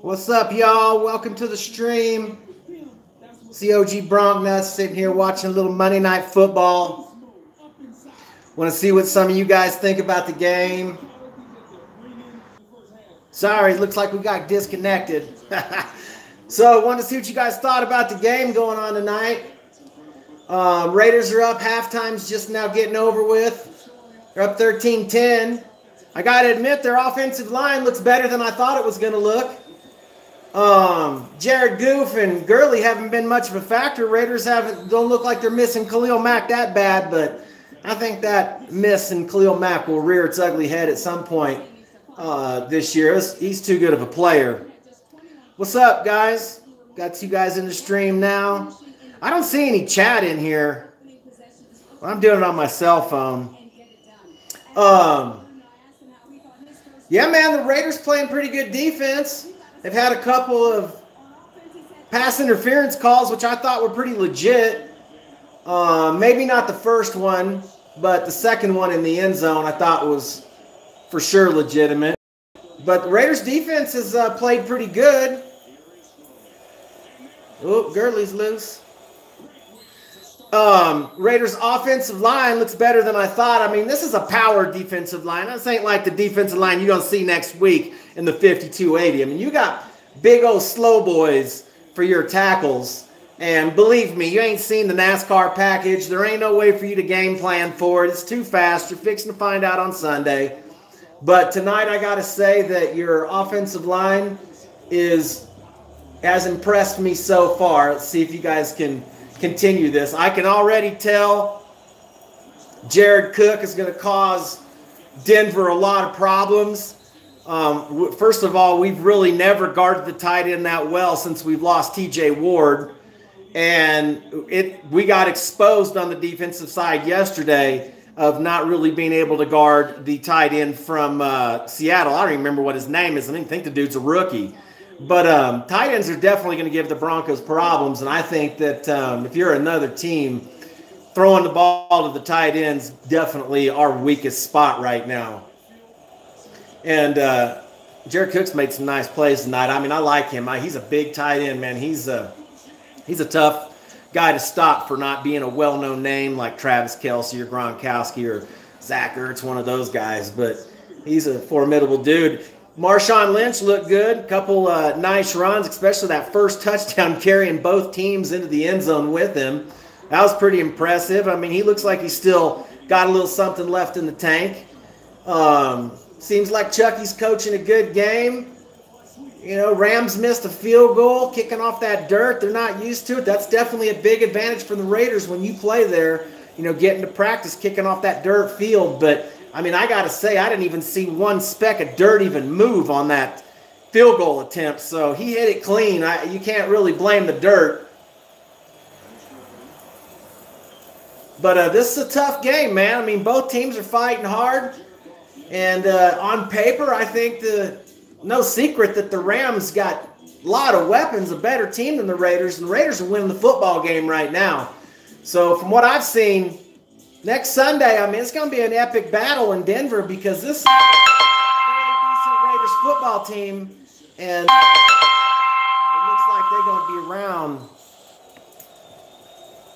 What's up, y'all? Welcome to the stream. COG Bronc Nuts sitting here watching a little Monday Night Football. Want to see what some of you guys think about the game. Sorry, looks like we got disconnected. So, want to see what you guys thought about the game going on tonight. Raiders are up. Halftime's just now getting over with. They're up 13-10. I got to admit, their offensive line looks better than I thought it was going to look. Jared Goff and Gurley haven't been much of a factor. Raiders don't look like they're missing Khalil Mack that bad, but I think that miss in Khalil Mack will rear its ugly head at some point this year. He's too good of a player. What's up, guys? Got you guys in the stream now. I don't see any chat in here. I'm doing it on my cell phone. Yeah, man, the Raiders playing pretty good defense. They've had a couple of pass interference calls, which I thought were pretty legit. Maybe not the first one, but the second one in the end zone I thought was for sure legitimate. But the Raiders' defense has played pretty good. Oh, Gurley's loose. Raiders' offensive line looks better than I thought. I mean, this is a power defensive line. This ain't like the defensive line you're going to see next week in the 52-80. I mean, you got big old slow boys for your tackles. And believe me, you ain't seen the NASCAR package. There ain't no way for you to game plan for it. It's too fast. You're fixing to find out on Sunday. But tonight I got to say that your offensive line has impressed me so far. Let's see if you guys can continue this. I can already tell Jared Cook is going to cause Denver a lot of problems. First of all, we've really never guarded the tight end that well since we've lost TJ Ward. And we got exposed on the defensive side yesterday of not really being able to guard the tight end from Seattle. I don't even remember what his name is. I didn't think the dude's a rookie. But tight ends are definitely going to give the Broncos problems. And I think that if you're another team, throwing the ball to the tight ends definitely our weakest spot right now. And Jared Cook's made some nice plays tonight. I mean, I like him. He's a big tight end, man. He's a tough guy to stop for not being a well-known name like Travis Kelce or Gronkowski or Zach Ertz, one of those guys. But he's a formidable dude. Marshawn Lynch looked good. Couple nice runs, especially that first touchdown carrying both teams into the end zone with him. That was pretty impressive. I mean, he looks like he's still got a little something left in the tank. Seems like Chucky's coaching a good game. You know, Rams missed a field goal, kicking off that dirt. They're not used to it. That's definitely a big advantage for the Raiders when you play there, you know, getting to practice kicking off that dirt field. But, I mean, I got to say, I didn't even see one speck of dirt even move on that field goal attempt. So he hit it clean. You can't really blame the dirt. But this is a tough game, man. I mean, both teams are fighting hard. And on paper, I think no secret that the Rams got a lot of weapons, a better team than the Raiders. And the Raiders are winning the football game right now. So from what I've seen, next Sunday, I mean, it's going to be an epic battle in Denver because this is a very decent Raiders football team. And it looks like they're going to be around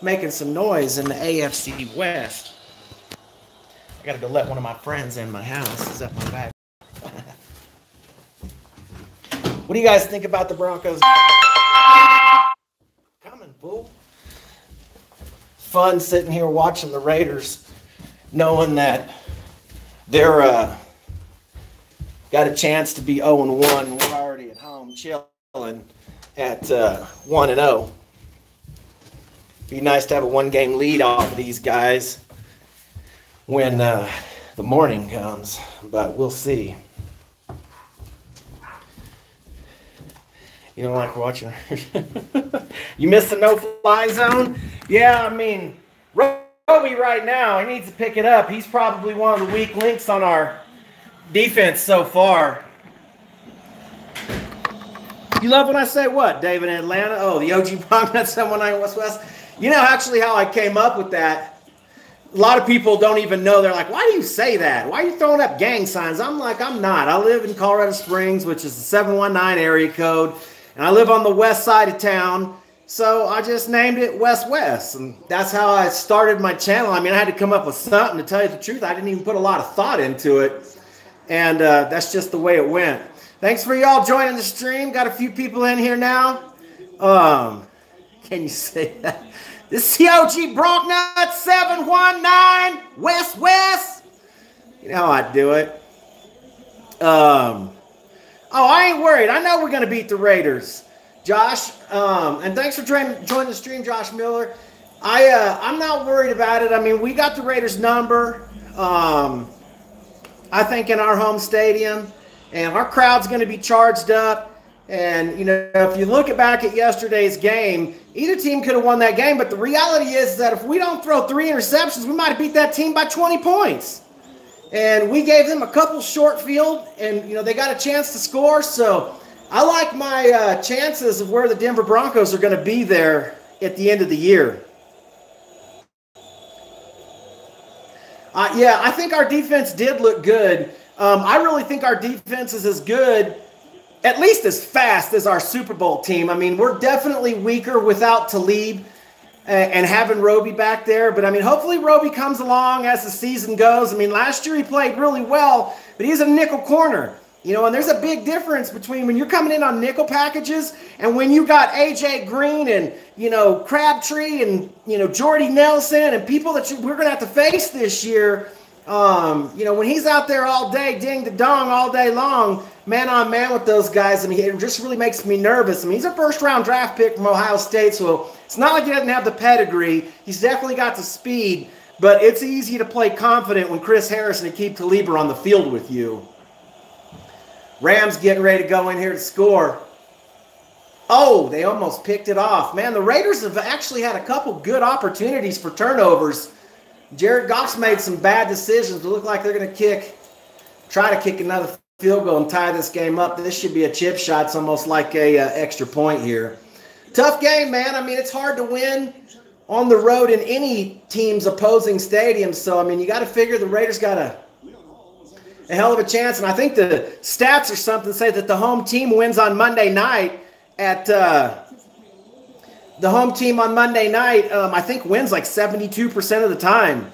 making some noise in the AFC West. I got to go let one of my friends in my house. He's up my back. What do you guys think about the Broncos? Coming, fool. Fun sitting here watching the Raiders, knowing that they're got a chance to be 0-1. We're already at home chilling at 1-0. Be nice to have a one-game lead off of these guys when the morning comes, but we'll see. You don't like watching? You missed the no-fly zone? Yeah, I mean, Roby right now, he needs to pick it up. He's probably one of the weak links on our defense so far. You love when I say what, David in Atlanta? Oh, the OG Bronc Nuts 719 West. You know actually how I came up with that a lot of people don't even know. They're like, why do you say that? Why are you throwing up gang signs? I'm like, I'm not. I live in Colorado Springs, which is the 719 area code, and I live on the west side of town. So I just named it West West, and that's how I started my channel. I mean, I had to come up with something. To tell you the truth, I didn't even put a lot of thought into it, and that's just the way it went. Thanks for y'all joining the stream. Got a few people in here now. Can you say that? This is COG Bronknut 719 West West. You know how I do it. Oh, I ain't worried. I know we're going to beat the Raiders, Josh. And thanks for joining the stream, Josh Miller. I'm not worried about it. I mean, we got the Raiders' number, I think, in our home stadium. And our crowd's going to be charged up. And, you know, if you look back at yesterday's game, either team could have won that game. But the reality is that if we don't throw 3 interceptions, we might have beat that team by 20 points. And we gave them a couple short field, and, you know, they got a chance to score. So I like my chances of where the Denver Broncos are going to be there at the end of the year. Yeah, I think our defense did look good. I really think our defense is as good, at least as fast as our Super Bowl team. I mean, we're definitely weaker without Talib and having Roby back there. But, I mean, hopefully Roby comes along as the season goes. I mean, last year he played really well, but he's a nickel corner. You know, and there's a big difference between when you're coming in on nickel packages and when you got A.J. Green and, you know, Crabtree and, you know, Jordy Nelson and people that we're going to have to face this year. You know, when he's out there all day, ding the dong all day long, man on man with those guys, I mean, it just really makes me nervous. I mean, he's a first-round draft pick from Ohio State, so it's not like he doesn't have the pedigree. He's definitely got the speed, but it's easy to play confident when Chris Harris and Aqib Talib are on the field with you. Rams getting ready to go in here to score. Oh, they almost picked it off. Man, the Raiders have actually had a couple good opportunities for turnovers. Jared Goff's made some bad decisions. It look like they're going to try to kick another field goal and tie this game up. This should be a chip shot. It's almost like a extra point here. Tough game, man. I mean, it's hard to win on the road in any team's opposing stadium. So, I mean, you got to figure the Raiders got a hell of a chance. And I think the stats or something say that the home team wins on Monday night at the home team on Monday night, I think, wins like 72% of the time.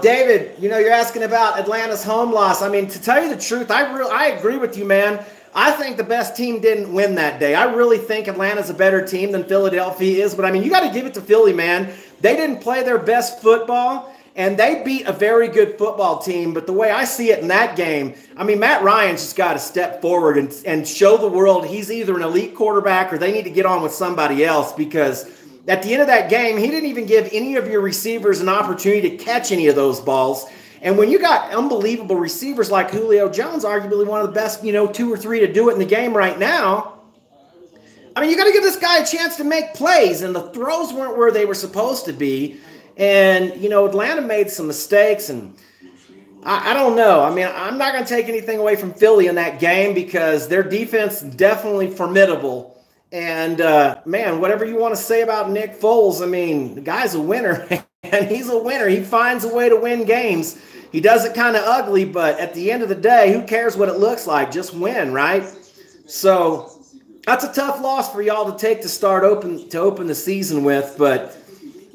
David, you know, you're asking about Atlanta's home loss. I mean, to tell you the truth, I agree with you, man. I think the best team didn't win that day. I really think Atlanta's a better team than Philadelphia is. But, I mean, you got to give it to Philly, man. They didn't play their best football, and they beat a very good football team. But the way I see it in that game, I mean, Matt Ryan's just got to step forward and show the world he's either an elite quarterback or they need to get on with somebody else, because at the end of that game, he didn't even give any of your receivers an opportunity to catch any of those balls. And when you got unbelievable receivers like Julio Jones, arguably one of the best, you know, 2 or 3 to do it in the game right now, I mean, you got to give this guy a chance to make plays, and the throws weren't where they were supposed to be. And, you know, Atlanta made some mistakes, and I don't know. I mean, I'm not going to take anything away from Philly in that game because their defense is definitely formidable. And, man, whatever you want to say about Nick Foles, I mean, the guy's a winner, and he's a winner. He finds a way to win games. He does it kind of ugly, but at the end of the day, who cares what it looks like? Just win, right? So that's a tough loss for y'all to take to open the season with, but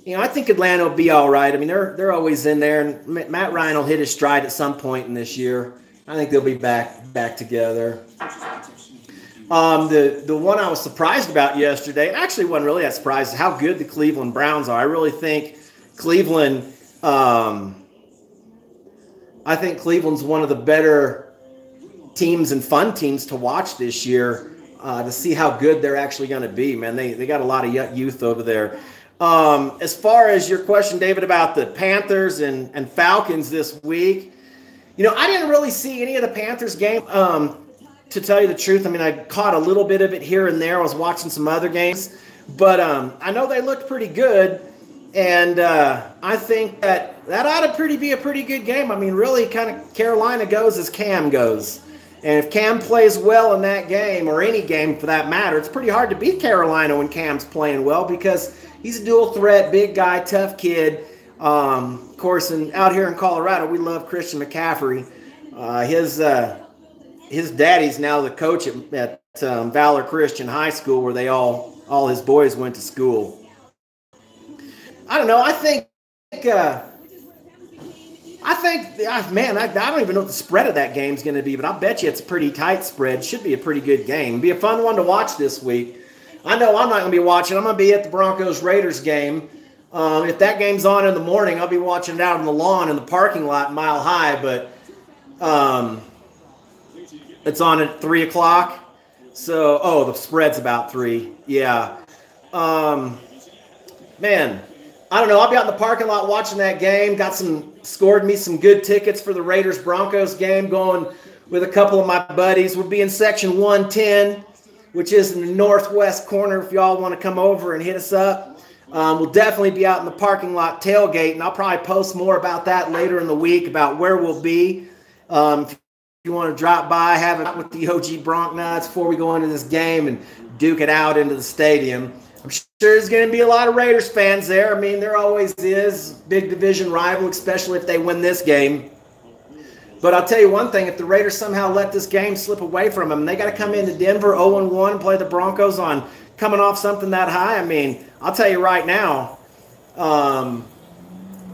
you know, I think Atlanta will be all right. I mean, they're always in there, and Matt Ryan will hit his stride at some point in this year. I think they'll be back together. The one I was surprised about yesterday, and actually wasn't really that surprised, is how good the Cleveland Browns are. I really think Cleveland. I think Cleveland's one of the better teams and fun teams to watch this year. To see how good they're actually going to be, man. They got a lot of youth over there. As far as your question, David, about the Panthers and Falcons this week, you know, I didn't really see any of the Panthers game, to tell you the truth. I mean, I caught a little bit of it here and there. I was watching some other games, but I know they looked pretty good, and I think that ought to be a pretty good game. I mean, really kind of Carolina goes as Cam goes. And if Cam plays well in that game, or any game for that matter, it's pretty hard to beat Carolina when Cam's playing well because he's a dual threat, big guy, tough kid. Of course, out here in Colorado, we love Christian McCaffrey. His daddy's now the coach at Valor Christian High School, where all his boys went to school. I don't know. I think, man, I don't even know what the spread of that game's going to be, but I bet you it's a pretty tight spread. Should be a pretty good game. Be a fun one to watch this week. I know I'm not going to be watching. I'm going to be at the Broncos-Raiders game. If that game's on in the morning, I'll be watching it out on the lawn in the parking lot, Mile High. But it's on at 3 o'clock. So, the spread's about 3. Yeah. Man, I don't know. I'll be out in the parking lot watching that game. Scored me some good tickets for the Raiders-Broncos game, going with a couple of my buddies. We'll be in section 110, which is in the northwest corner if y'all want to come over and hit us up. We'll definitely be out in the parking lot tailgate, and I'll probably post more about that later in the week about where we'll be. If you want to drop by, have it with the OG Bronc Nuts before we go into this game and duke it out into the stadium. I'm sure there's going to be a lot of Raiders fans there. I mean, there always is. Big division rival, especially if they win this game. But I'll tell you one thing, if the Raiders somehow let this game slip away from them, they got to come into Denver 0-1 and play the Broncos on coming off something that high. I mean, I'll tell you right now,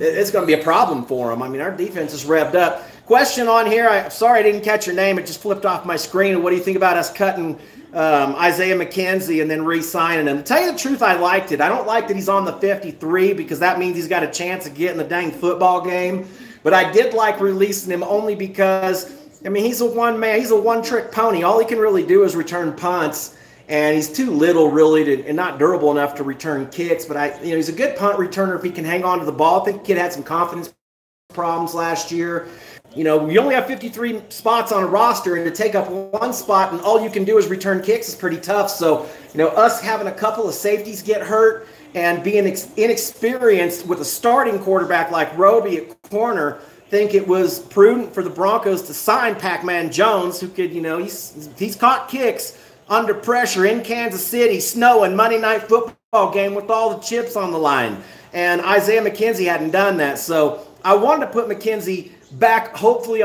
it's going to be a problem for them. I mean, our defense is revved up. Question on here. Sorry I didn't catch your name. It just flipped off my screen. What do you think about us cutting Isaiah McKenzie and then re-signing him? To tell you the truth, I liked it. I don't like that he's on the 53 because that means he's got a chance of getting the dang football game. But I did like releasing him only because, I mean, he's a one-man. He's a one-trick pony. All he can really do is return punts. And he's too little, really, and not durable enough to return kicks. But he's a good punt returner if he can hang on to the ball. I think the kid had some confidence problems last year. You only have 53 spots on a roster, and to take up one spot and all you can do is return kicks is pretty tough. So, us having a couple of safeties get hurt and being inexperienced with a starting quarterback like Roby at corner, think it was prudent for the Broncos to sign Pac-Man Jones, who could, he's caught kicks under pressure in Kansas City, snowing, Monday Night Football game with all the chips on the line. And Isaiah McKenzie hadn't done that. So I wanted to put McKenzie back, hopefully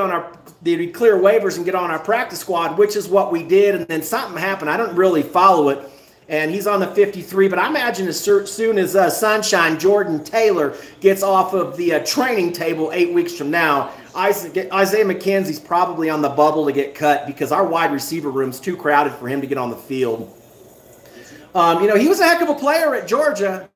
they'd clear waivers and get on our practice squad, which is what we did. And then something happened. I don't really follow it. And he's on the 53. But I imagine as soon as Sunshine Jordan Taylor gets off of the training table 8 weeks from now, Isaiah McKenzie's probably on the bubble to get cut because our wide receiver room's too crowded for him to get on the field. He was a heck of a player at Georgia.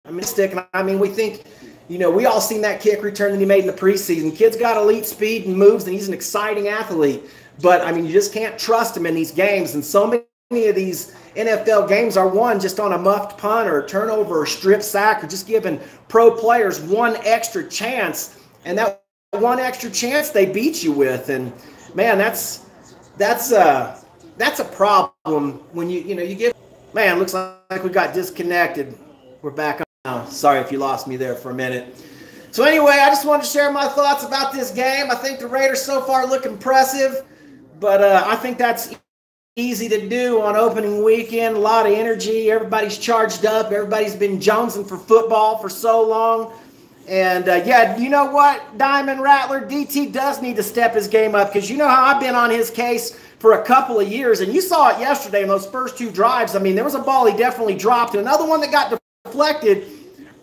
We think, we all seen that kick return that he made in the preseason. Kid's got elite speed and moves, and he's an exciting athlete. But, you just can't trust him in these games. And so many of these NFL games are won just on a muffed punt or a turnover or strip sack or just giving pro players one extra chance. And that one extra chance they beat you with. And, man, that's a problem when you give. Man, looks like we got disconnected. We're back on now. Sorry if you lost me there for a minute. So anyway, I just wanted to share my thoughts about this game. I think the Raiders so far look impressive, but I think that's easy to do on opening weekend. A lot of energy. Everybody's charged up. Everybody's been jonesing for football for so long. And, you know what, Diamond Rattler, DT does need to step his game up because you know how I've been on his case for a couple of years. And you saw it yesterday in those first 2 drives. I mean, there was a ball he definitely dropped and another one that got deflected.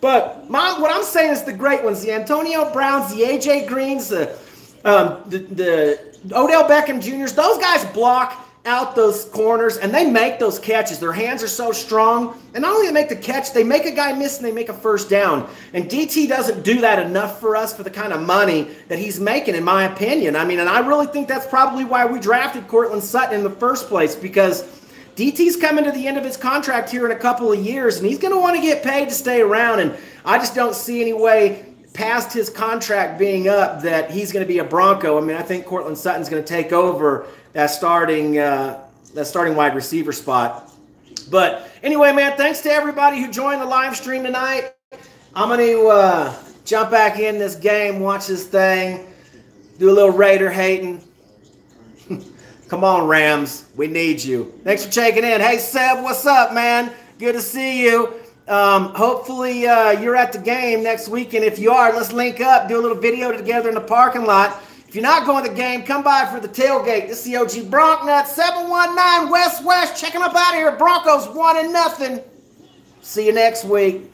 But what I'm saying is the great ones, the Antonio Browns, the A.J. Greens, the Odell Beckham Jr.'s, those guys block out those corners and they make those catches. Their hands are so strong. And not only they make the catch, they make a guy miss and they make a first down. And DT doesn't do that enough for us for the kind of money that he's making, in my opinion. And I really think that's probably why we drafted Courtland Sutton in the first place, because DT's coming to the end of his contract here in a couple of years, and he's going to want to get paid to stay around. And I just don't see any way past his contract being up that he's going to be a Bronco. I think Courtland Sutton's going to take over that starting wide receiver spot. But anyway, man, thanks to everybody who joined the live stream tonight. I'm going to jump back in this game, watch this thing, do a little Raider hating. Come on, Rams. We need you. Thanks for checking in. Hey, Seb, what's up, man? Good to see you. Hopefully you're at the game next weekend. If you are, let's link up, do a little video together in the parking lot. If you're not going to the game, come by for the tailgate. This is the OG Bronc Nut, 719 West. Checking up out of here. Broncos 1-0. See you next week.